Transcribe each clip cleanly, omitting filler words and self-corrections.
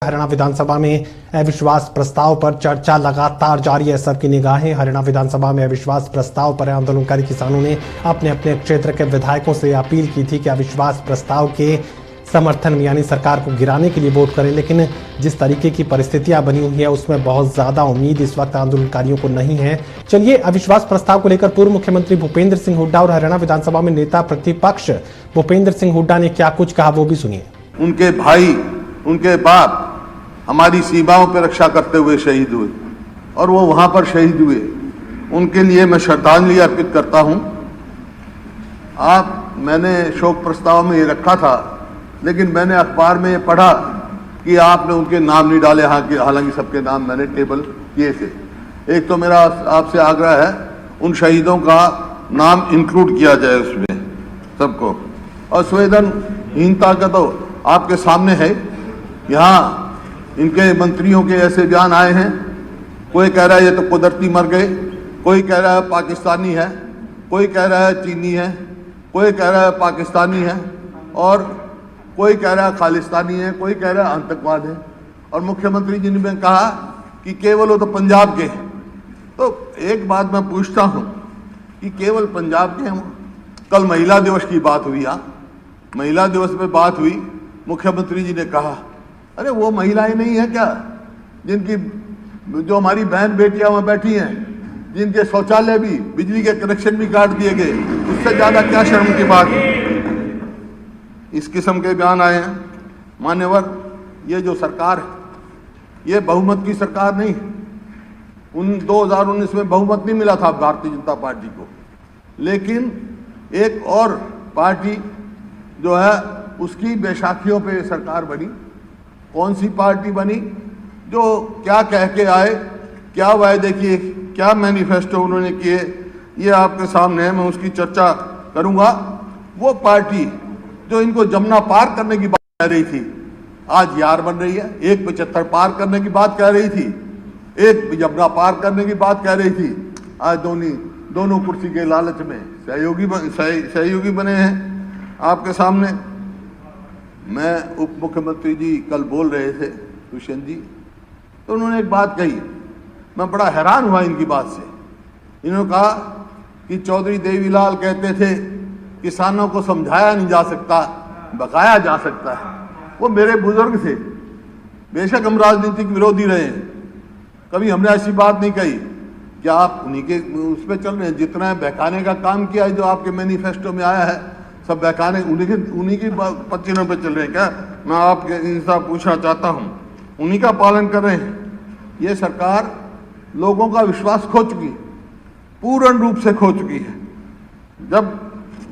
हरियाणा विधानसभा में अविश्वास प्रस्ताव पर चर्चा लगातार जारी है। सबकी निगाहें हरियाणा विधानसभा में अविश्वास प्रस्ताव पर। आंदोलनकारी किसानों ने अपने अपने क्षेत्र के विधायकों से अपील की थी कि अविश्वास प्रस्ताव के समर्थन में यानी सरकार को गिराने के लिए वोट करें, लेकिन जिस तरीके की परिस्थितियां बनी हुई है उसमें बहुत ज्यादा उम्मीद इस वक्त आंदोलनकारियों को नहीं है। चलिए अविश्वास प्रस्ताव को लेकर पूर्व मुख्यमंत्री भूपेंद्र सिंह हुड्डा और हरियाणा विधानसभा में नेता प्रतिपक्ष भूपेंद्र सिंह हुड्डा ने क्या कुछ कहा वो भी सुनिए। उनके भाई, उनके बाप हमारी सीमाओं पर रक्षा करते हुए शहीद हुए और वो वहां पर शहीद हुए, उनके लिए मैं श्रद्धांजलि अर्पित करता हूं। मैंने शोक प्रस्ताव में ये रखा था, लेकिन मैंने अखबार में ये पढ़ा कि आपने उनके नाम नहीं डाले। हालांकि सबके नाम मैंने टेबल किए थे। एक तो मेरा आपसे आग्रह है उन शहीदों का नाम इंक्लूड किया जाए उसमें सबको। और संवेदनहीनता का तो आपके सामने है। यहाँ इनके मंत्रियों के ऐसे बयान आए हैं, कोई कह रहा है ये तो कुदरती मर गए, कोई कह रहा है पाकिस्तानी है, कोई कह रहा है चीनी है, कोई कह रहा है पाकिस्तानी है और कोई कह रहा है खालिस्तानी है, कोई कह रहा है आतंकवाद है। और मुख्यमंत्री जी ने कहा कि केवल वो तो पंजाब के। तो एक बात मैं पूछता हूं कि केवल पंजाब के हैं? कल महिला दिवस की बात हुई, महिला दिवस पे बात हुई, मुख्यमंत्री जी ने कहा अरे वो महिलाएं नहीं है क्या जिनकी जो हमारी बहन बेटियां वहां बैठी हैं, जिनके शौचालय भी, बिजली के कनेक्शन भी काट दिए गए, उससे ज्यादा क्या शर्म की बात है? इस किस्म के बयान आए हैं। मान्यवर, ये जो सरकार है ये बहुमत की सरकार नहीं। 2019 में बहुमत नहीं मिला था भारतीय जनता पार्टी को, लेकिन एक और पार्टी जो है उसकी बैसाखियों पे सरकार बनी। कौन सी पार्टी बनी? जो क्या कह के आए, क्या वायदे किए, क्या मैनिफेस्टो उन्होंने किए, ये आपके सामने है, मैं उसकी चर्चा करूंगा। वो पार्टी जो इनको जमुना पार करने की बात कह रही थी, आज यार बन रही है। 175 पार करने की बात कह रही थी, एक जमुना पार करने की बात कह रही थी, आज दोनों कुर्सी के लालच में सहयोगी बने हैं आपके सामने। मैं उप मुख्यमंत्री जी कल बोल रहे थे, दुष्यंत जी, तो उन्होंने एक बात कही, मैं बड़ा हैरान हुआ इनकी बात से। इन्होंने कहा कि चौधरी देवीलाल कहते थे किसानों को समझाया नहीं जा सकता, बकाया जा सकता है। वो मेरे बुजुर्ग थे, बेशक हम राजनीतिक विरोधी रहे हैं, कभी हमने ऐसी बात नहीं कही। क्या आप उन्हीं के उस पर चल रहे हैं? जितना बहकाने का काम किया है, जो आपके मैनिफेस्टो में आया है, सब बहकाने उन्हीं की पत्तियों पे चल रहे हैं क्या? मैं आपके इनसे पूछना चाहता हूँ, उन्हीं का पालन कर रहे हैं? ये सरकार लोगों का विश्वास खो चुकी, पूर्ण रूप से खो चुकी है।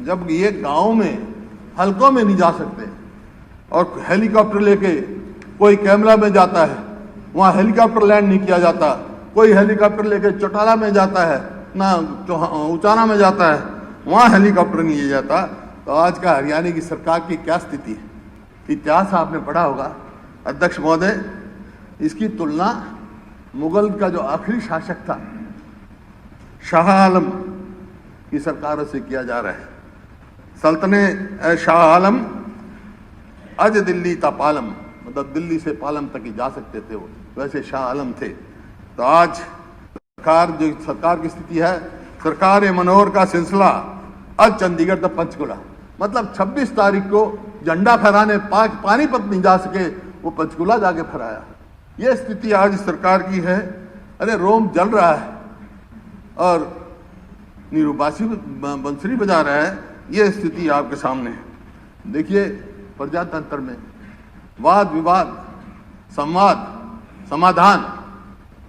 जब ये गांव में हलकों में नहीं जा सकते और हेलीकॉप्टर लेके कोई कैमरा में जाता है, वहाँ हेलीकॉप्टर लैंड नहीं किया जाता, कोई हेलीकॉप्टर लेके चौटाला में जाता है ना उचाना में जाता है, वहाँ हेलीकॉप्टर नहीं लिया जाता, तो आज का हरियाणा की सरकार की क्या स्थिति है? इतिहास आपने पढ़ा होगा अध्यक्ष महोदय। इसकी तुलना मुगल का जो आखिरी शासक था शाह आलम की सरकारों से किया जा रहा है। सल्तने शाह आलम अज दिल्ली ता पालम, मतलब दिल्ली से पालम तक ही जा सकते थे वो, वैसे शाह आलम थे। तो आज सरकार की स्थिति है, सरकार ए मनोहर का सिलसिला आज चंडीगढ़ तक पंचकुला, मतलब 26 तारीख को झंडा फहराने पानीपत नहीं जा सके, वो पंचकुला जाके फहराया। ये स्थिति आज सरकार की है। अरे रोम जल रहा है और नीरूबासी बंसुरी बजा रहा है, ये स्थिति आपके सामने है। देखिए, प्रजातंत्र में वाद विवाद, संवाद, समाधान,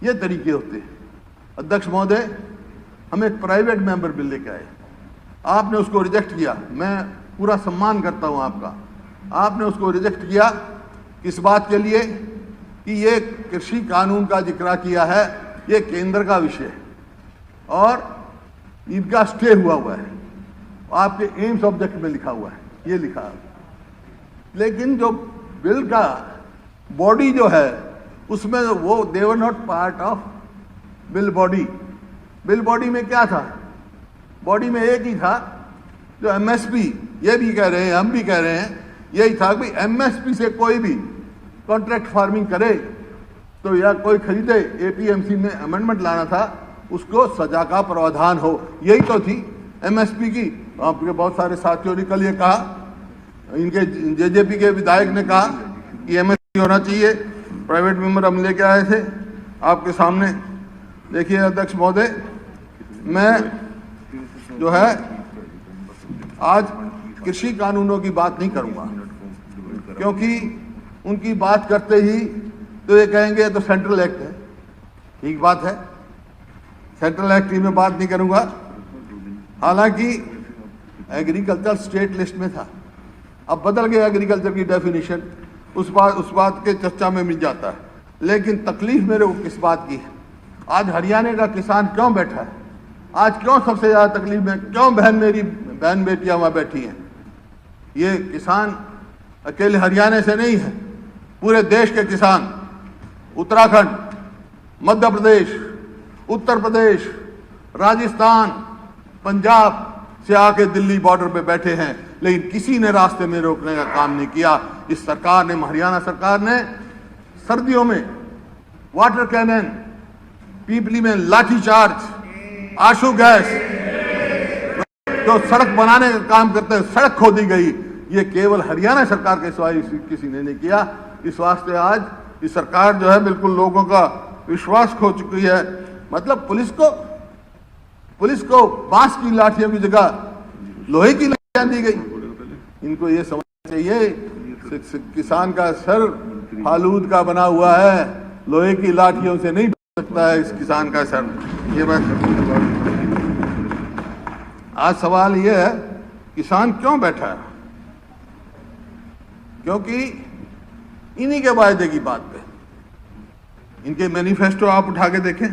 ये तरीके होते हैं। अध्यक्ष महोदय, हम एक प्राइवेट मेंबर बिल लेके आए, आपने उसको रिजेक्ट किया। मैं पूरा सम्मान करता हूं आपका। आपने उसको रिजेक्ट किया किस बात के लिए? कि ये कृषि कानून का जिक्र किया है, ये केंद्र का विषय है और इनका स्टे हुआ है, आपके एम्स ऑब्जेक्ट में लिखा हुआ है, ये लिखा है। लेकिन जो बिल का बॉडी जो है उसमें वो they were not part of bill body. Bill body में क्या था? बॉडी में एक ही था जो एमएसपी, ये भी कह रहे हैं, हम भी कह रहे हैं, यही था कि एमएसपी से कोई भी कॉन्ट्रैक्ट फार्मिंग करे तो या कोई खरीदे, एपीएमसी में अमेंडमेंट लाना था, उसको सजा का प्रावधान हो। यही तो थी एमएसपी की। आपके बहुत सारे साथियों ने कल ये कहा, इनके जेजेपी के विधायक ने कहा कि एमएसपी होना चाहिए। प्राइवेट मेंबर हम लेके आए थे आपके सामने। देखिए अध्यक्ष महोदय, मैं जो है आज कृषि कानूनों की बात नहीं करूंगा, क्योंकि उनकी बात करते ही तो ये कहेंगे तो सेंट्रल एक्ट है। ठीक बात है, सेंट्रल एक्ट की मैं बात नहीं करूंगा। हालांकि एग्रीकल्चर स्टेट लिस्ट में था, अब बदल गया एग्रीकल्चर की डेफिनेशन, उस बात के चर्चा में मिल जाता है। लेकिन तकलीफ मेरे को किस बात की है, आज हरियाणा का किसान क्यों बैठा है, आज क्यों सबसे ज्यादा तकलीफ में, क्यों मेरी बहन बेटियां वहां बैठी हैं। ये किसान अकेले हरियाणा से नहीं है, पूरे देश के किसान उत्तराखंड, मध्य प्रदेश, उत्तर प्रदेश, राजस्थान, पंजाब से आके दिल्ली बॉर्डर पे बैठे हैं, लेकिन किसी ने रास्ते में रोकने का काम नहीं किया। इस सरकार ने, हरियाणा सरकार ने सर्दियों में वाटर कैनन, पीपली में लाठीचार्ज, आंसू गैस, जो सड़क बनाने का काम करते हैं, सड़क खोदी गई। ये केवल हरियाणा सरकार के सिवाय किसी ने नहीं किया। इस वास्ते आज ये सरकार जो है बिल्कुल लोगों का विश्वास खो चुकी है। मतलब पुलिस को बांस की लाठियों की जगह लोहे की लाठियां दी गई। इनको ये समझना चाहिए किसान का सर फालूद का बना हुआ है, लोहे की लाठियों से नहीं ढक सकता है इस किसान का सर। ये बात आज सवाल ये है, किसान क्यों बैठा है? क्योंकि इन्हीं के वायदे की बात पे, इनके मैनिफेस्टो आप उठा के देखें,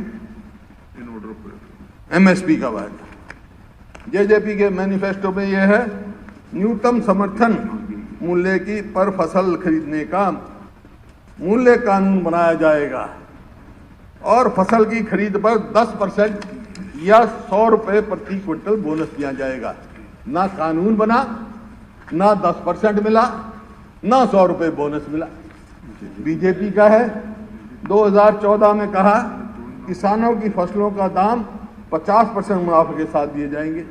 एमएसपी का वायदा, जेजेपी के मैनिफेस्टो में यह है, न्यूनतम समर्थन मूल्य की पर फसल खरीदने का मूल्य कानून बनाया जाएगा और फसल की खरीद पर 10% या 100 रुपए प्रति क्विंटल बोनस दिया जाएगा। ना कानून बना, ना 10% मिला, ना 100 रुपए बोनस मिला। बीजेपी का है, 2014 में कहा किसानों की फसलों का दाम 50% मुनाफे के साथ दिए जाएंगे।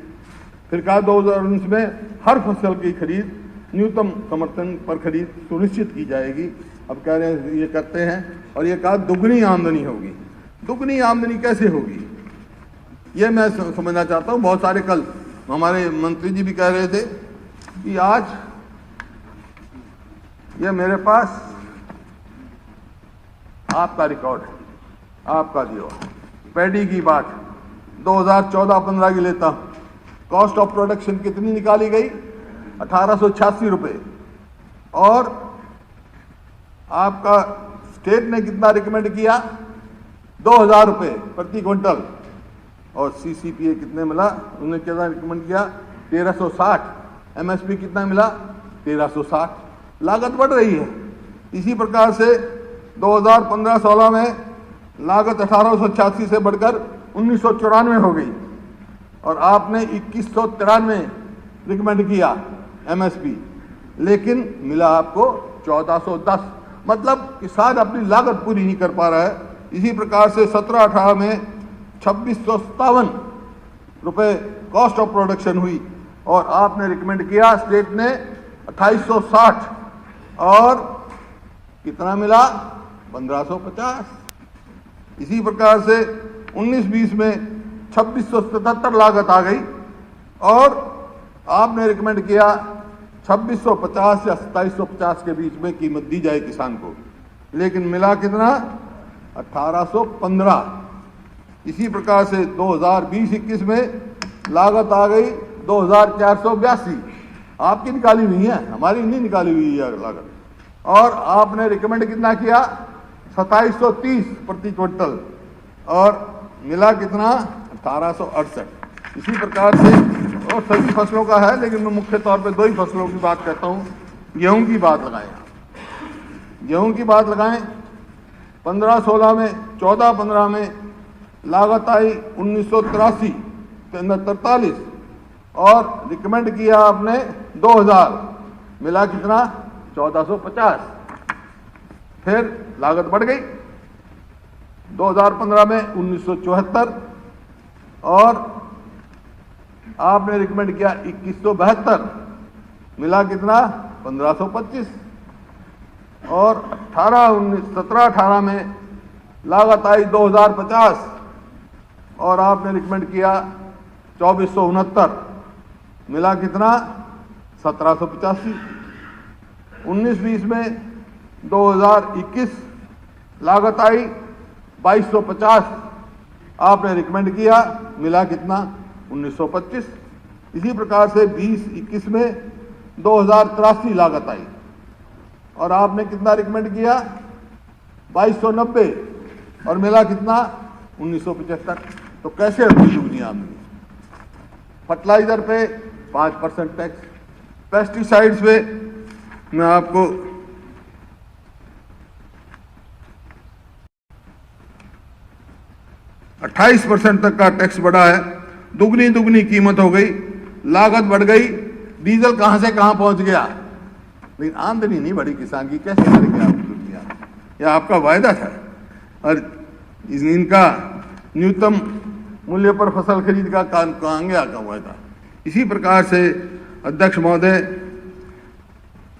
फिर कहा 2019 में हर फसल की खरीद न्यूनतम समर्थन पर खरीद सुनिश्चित की जाएगी। अब कह रहे हैं ये करते हैं, और ये कहा दुगनी आमदनी होगी। दुगनी आमदनी कैसे होगी, ये मैं समझना चाहता हूँ। बहुत सारे कल हमारे मंत्री जी भी कह रहे थे कि आज ये मेरे पास आपका रिकॉर्ड है, आपका दिया पैडी की बात 2014-15 की लेता हूं। कॉस्ट ऑफ प्रोडक्शन कितनी निकाली गई, 1886 रुपये, और आपका स्टेट ने कितना रिकमेंड किया, 2000 रुपये प्रति क्विंटल, और सीसीपीए कितने मिला, उन्होंने कितना रिकमेंड किया, 1360। एमएसपी कितना मिला, 1360। लागत बढ़ रही है। इसी प्रकार से 2015-16 में लागत 1886 से बढ़कर 1994 हो गई, और आपने 2193 रिकमेंड किया एमएसपी, लेकिन मिला आपको 1410। मतलब किसान अपनी लागत पूरी नहीं कर पा रहा है। इसी प्रकार से 17-18 में 2657 रुपये कॉस्ट ऑफ प्रोडक्शन हुई, और आपने रिकमेंड किया स्टेट ने 2860, और कितना मिला, 1550। इसी प्रकार से 19-20 में 2677 लागत आ गई, और आपने रिकमेंड किया 2650 या 2750 के बीच में कीमत दी जाए किसान को, लेकिन मिला कितना, 1815। इसी प्रकार से 2020-21 में लागत आ गई 2482। आपकी निकाली हुई है, हमारी नहीं निकाली हुई है लागत। और आपने रिकमेंड कितना किया, 2730 प्रति क्विंटल, और मिला कितना, 1868। इसी प्रकार से और सभी फसलों का है, लेकिन मैं मुख्य तौर पे 2 ही फसलों की बात करता हूँ। गेहूं की बात लगाएं, गेहूं की बात लगाएं। 15-16 में, 14-15 में लागत आई 1983 के अंदर 43, और रिकमेंड किया आपने 2000, मिला कितना, 1450। फिर लागत बढ़ गई 2015 में 1974 और आपने रिकमेंड किया 2172, मिला कितना 1525 और 17-18 में लागत आई 2050 और आपने रिकमेंड किया 2469, मिला कितना 1785। 19-20 में 2021 लागत आई 2250, आपने रिकमेंड किया, मिला कितना 1925। इसी प्रकार से 20-21 में 2083 लागत आई और आपने कितना रिकमेंड किया 2290 और मिला कितना 1975। तो कैसे होगी दुगनी आमदनी? फर्टिलाइजर पे 5% टैक्स, पेस्टिसाइड्स पे मैं आपको 28% तक का टैक्स बढ़ा है, दुगनी कीमत हो गई, लागत बढ़ गई, डीजल कहां से कहां पहुंच गया, लेकिन आमदनी नहीं बढ़ी किसान की। कैसे करेंगे आप दुनिया? यह आपका वायदा था और इनका न्यूनतम मूल्य पर फसल खरीद का कहां गया का वायदा। इसी प्रकार से अध्यक्ष महोदय,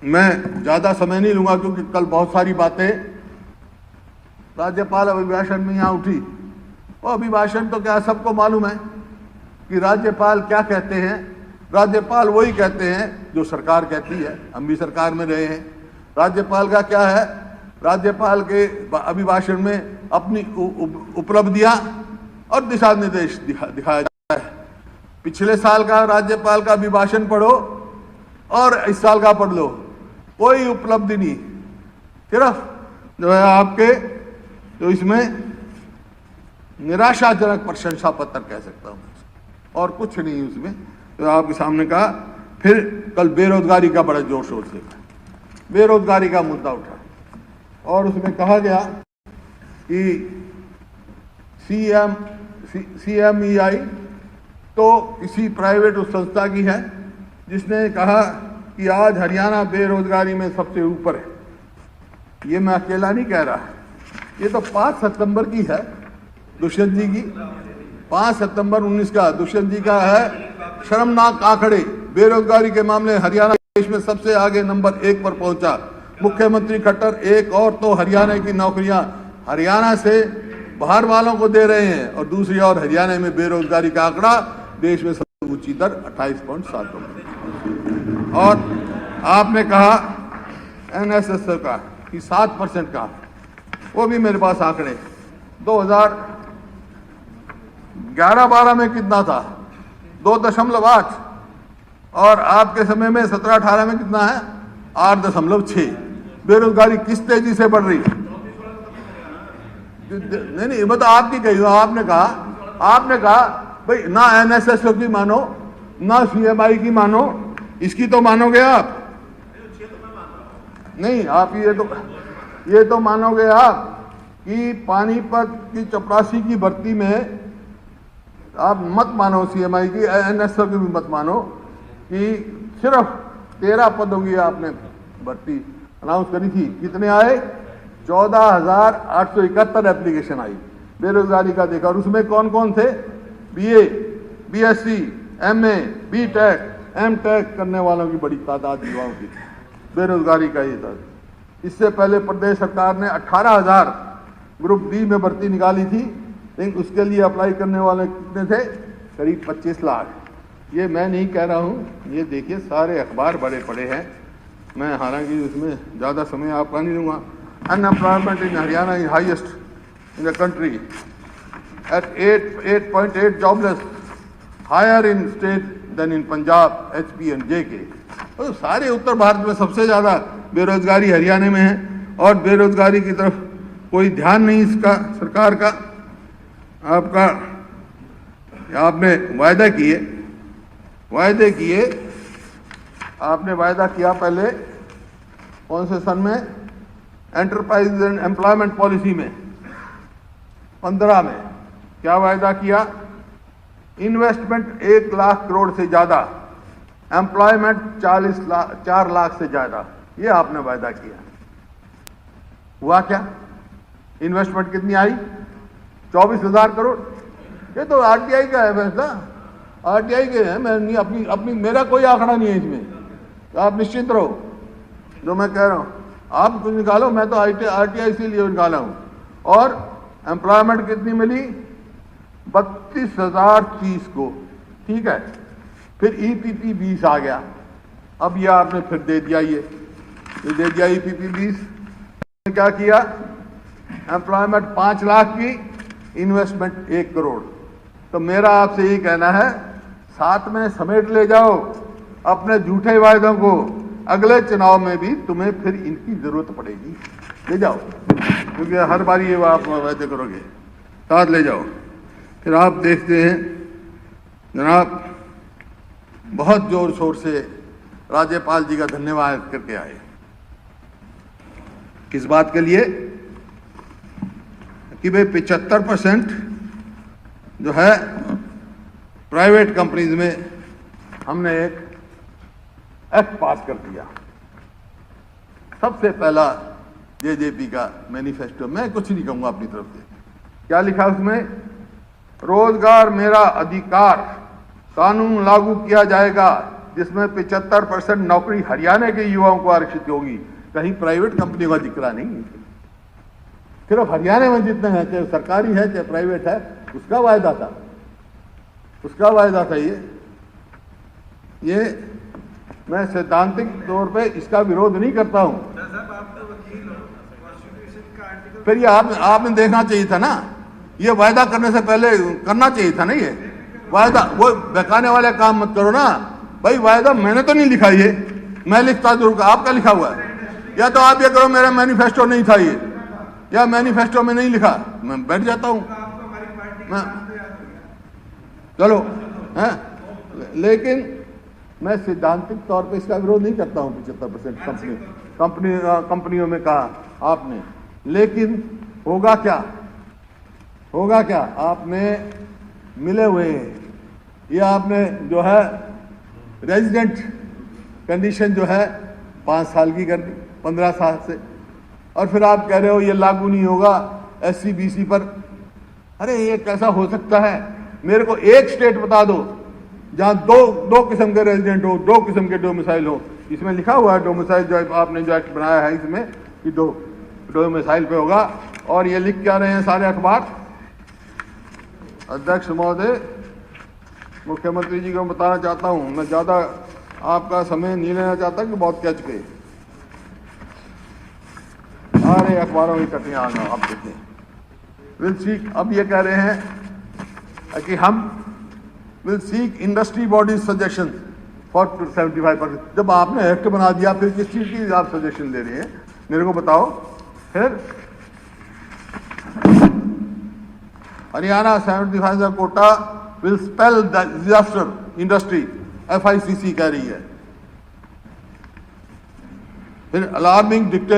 मैं ज्यादा समय नहीं लूंगा क्योंकि कल बहुत सारी बातें राज्यपाल अभिभाषण में यहां उठी। वो अभिभाषण तो क्या सबको मालूम है कि राज्यपाल क्या कहते हैं। राज्यपाल वही कहते हैं जो सरकार कहती है, हम भी सरकार में रहे हैं। राज्यपाल का क्या है, राज्यपाल के अभिभाषण में अपनी उपलब्धियां और दिशा निर्देश दिखाया जाता है। पिछले साल का राज्यपाल का अभिभाषण पढ़ो और इस साल का पढ़ लो, कोई उपलब्धि नहीं, सिर्फ जो है आपके तो इसमें निराशाजनक प्रशंसा पत्र कह सकता हूं और कुछ नहीं उसमें। तो आपके सामने कहा। फिर कल बेरोजगारी का बड़ा जोर शोर से बेरोजगारी का मुद्दा उठा और उसमें कहा गया कि CMEI तो किसी प्राइवेट उस संस्था की है जिसने कहा कि आज हरियाणा बेरोजगारी में सबसे ऊपर है। ये मैं अकेला नहीं कह रहा, ये तो 5 सितंबर की है, दुष्यंत जी की 5 सितंबर 19 का दुष्यंत जी का है। शर्मनाक आंकड़े, बेरोजगारी के मामले हरियाणा देश में सबसे आगे नंबर 1 पर पहुंचा। मुख्यमंत्री खट्टर एक और तो हरियाणा की नौकरियां हरियाणा से बाहर वालों को दे रहे हैं और दूसरी ओर हरियाणा में बेरोजगारी का आंकड़ा देश में सबसे ऊंची दर 28.7। और आपने कहा NSS का कि 7% का, वो भी मेरे पास आंकड़े 2011-12 में कितना था 2.8 और आपके समय में 17-18 में कितना है 8.6। बेरोजगारी किस तेजी से बढ़ रही? नहीं मैं तो आपकी कही हूं। आपने कहा भाई ना NSS की मानो ना CMI की मानो, इसकी तो मानोगे आप नहीं। आप ये तो मानोगे आप कि पानीपत की चपरासी की भर्ती में आप मत मानो CMI की, NSS की भी मत मानो कि सिर्फ 13 पदों की आपने भर्ती अनाउंस करी थी। कितने आए? 14,871 एप्लीकेशन आई बेरोजगारी का देखा। और उसमें कौन कौन थे? BA, BSc, MA, BTech, MTech करने वालों की बड़ी तादाद युवाओं की बेरोजगारी का ये था। इससे पहले प्रदेश सरकार ने 18,000 ग्रुप D में भर्ती निकाली थी, लेकिन उसके लिए अप्लाई करने वाले कितने थे? करीब 25 लाख। ये मैं नहीं कह रहा हूँ, ये देखिए सारे अखबार बड़े पड़े हैं। मैं हालांकि उसमें ज़्यादा समय आपका नहीं लूँगा। Unemployment in Haryana is highest in the country at 8.8 jobless, higher in state than in Punjab, HP and JK। तो सारे उत्तर भारत में सबसे ज़्यादा बेरोजगारी हरियाणा में है और बेरोजगारी की तरफ कोई ध्यान नहीं इसका सरकार का। आपने वायदा किए आपने वायदा किया पहले कौन से सन में? एंटरप्राइज एंड एम्प्लॉयमेंट पॉलिसी में 15 में क्या वायदा किया? इन्वेस्टमेंट 1 लाख करोड़ से ज्यादा, एम्प्लॉयमेंट 4 लाख से ज्यादा, ये आपने वायदा किया। हुआ क्या? इन्वेस्टमेंट कितनी आई? 24,000 करोड़। ये तो आरटीआई का है फैसला, आरटीआई के हैं। मैं नहीं, अपनी मेरा कोई आंकड़ा नहीं है इसमें, तो आप निश्चिंत रहो। जो मैं कह रहा हूँ आप कुछ निकालो, मैं तो आरटीआई से लिए निकाला हूँ। और एम्प्लॉयमेंट कितनी मिली? 32,030 को, ठीक है। फिर ईपीपी 20 आ गया। अब ये आपने फिर दे दिया, ये दे दिया ईपीपी 20। क्या किया? एम्प्लॉयमेंट 5 लाख की, इन्वेस्टमेंट 1 करोड़। तो मेरा आपसे यही कहना है, साथ में समेट ले जाओ अपने झूठे वायदों को। अगले चुनाव में भी तुम्हें फिर इनकी जरूरत पड़ेगी, ले जाओ, क्योंकि हर बार ये आप वायदे करोगे, साथ ले जाओ। फिर आप देखते हैं जनाब, बहुत जोर शोर से राज्यपाल जी का धन्यवाद करके आए। किस बात के लिए? कि भाई 75% जो है प्राइवेट कंपनीज में हमने एक एक्ट पास कर दिया। सबसे पहला जेजेपी का मैनिफेस्टो, मैं कुछ नहीं कहूंगा अपनी तरफ से। क्या लिखा उसमें? रोजगार मेरा अधिकार कानून लागू किया जाएगा, जिसमें 75% नौकरी हरियाणा के युवाओं को आरक्षित होगी। कहीं प्राइवेट कंपनी का जिक्र नहीं है। सिर्फ हरियाणा में जितने हैं, चाहे सरकारी है चाहे प्राइवेट है, उसका वायदा था, उसका वायदा था। ये मैं सैद्धांतिक तौर पे इसका विरोध नहीं करता हूं। फिर ये आपने देखना चाहिए था ना, ये वायदा करने से पहले करना चाहिए था ना। ये वायदा वो बहकाने वाले काम मत करो ना भाई। वायदा मैंने तो नहीं लिखा, ये मैं लिखता जरूर, आपका लिखा हुआ है। या तो आप ये करो मेरा मैनिफेस्टो नहीं था ये, या मैनिफेस्टो में नहीं लिखा, मैं बैठ जाता हूं मैं, चलो है। लेकिन मैं सैद्धांतिक तौर पे इसका विरोध नहीं करता हूं। 75% कंपनियों में कहा आपने, लेकिन होगा क्या? होगा क्या? आपने मिले हुए हैं, ये आपने जो है रेजिडेंट कंडीशन जो है 5 साल की कर दी, 15 साल से। और फिर आप कह रहे हो ये लागू नहीं होगा एससी बीसी पर। अरे ये कैसा हो सकता है? मेरे को एक स्टेट बता दो जहां दो किस्म के रेजिडेंट हो, 2 किस्म के डोमिसाइल हो। इसमें लिखा हुआ है डोमिसाइल, जो आपने जो एक्ट बनाया है इसमें कि 2 डोमिसाइल पे होगा। और ये लिख क्या रहे हैं सारे अखबार? अध्यक्ष महोदय, मुख्यमंत्री जी को बताना चाहता हूं, मैं ज्यादा आपका समय नहीं लेना चाहता कि बहुत कह चुके। सारे अखबारों की कटियां आप देखें। विल सीक, अब ये कह रहे हैं कि हम will seek industry body suggestion for 75%। जब आपने एक्ट बना दिया फिर किस चीज की आप सजेशन दे रहे हैं मेरे को बताओ। फिर Haryana 75% quota will spell disaster industry, FICC कह रही है। फिर अलार्मिंग डिक्टेट